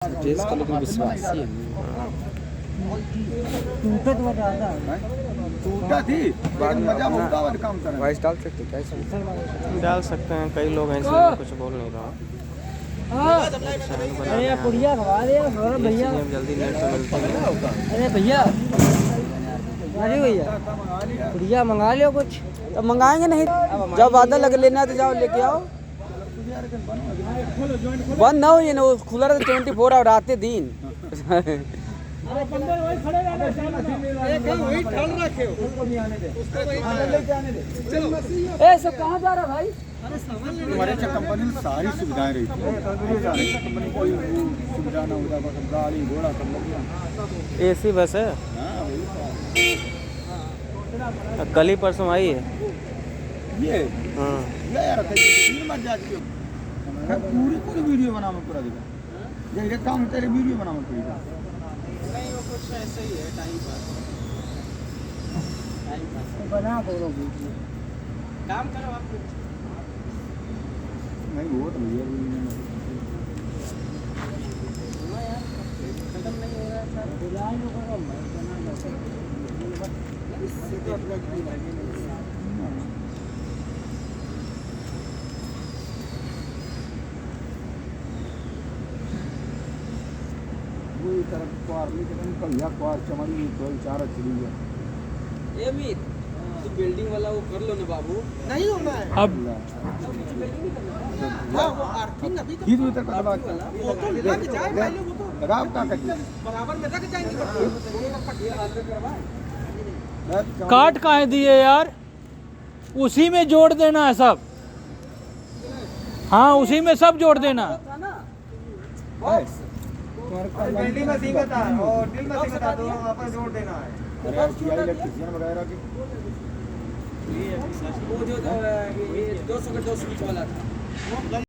Test का लेकिन विश्वास ही है। टूटा थी बाद में मजा होगा और काम करें। वॉइस डाल सकते क्या इसमें? डाल सकते हैं, कई लोग हैं इसलिए मैं कुछ बोल नहीं रहा हूँ। अरे पुड़िया खवा दे भैया। जल्दी नेट पे मिलते हैं। अरे भैया अरे भैया पुड़िया मंगा लियो कुछ। तो मंगाएंगे नहीं, जब वादा लग लेना है तो जाओ लेके आओ। बंद ना हो ये ना, वो खुला रहता 24 आवर रात दिन। सब कहाँ जा रहा भाई? हमारे कंपनी में सारी सुविधाएं रहती हैं। कंपनी कोई सुविधा ना होता, बस गाड़ी घोड़ा सब लग गया। एसी बस है, कल ही परसों आई है। ये हाँ यार मत जाती हो। पूरी वीडियो बना मैं पूरा दिखा ये काम तेरे वीडियो बना मैं पूरी नहीं, वो कुछ ऐसे ही है, टाइम पास बना दो काम करो आप। नहीं वो तो भैया खत्म नहीं हो रहा सर। वही तरफ क्वार लेकिन भैया क्वार चमड़ी दो चार चली गया। ए मीत, तू बिल्डिंग वाला वो कर लो ना बाबू। नहीं होगा अब फिर उधर का बात कर वो तो लग जाए पहले, वो तो लगाव का करिए बराबर में रख जाएंगे। काट काहे दिए यार? उसी में जोड़ देना है सब। हाँ उसी में सब जोड़ देना। बिल्डिंग में सीखता है और दिल में सीखता, दोनों आपस जोड़ देना है। अरे इलेक्ट्रिशियन वगैरह की वो जो 200 का 200 वाला था।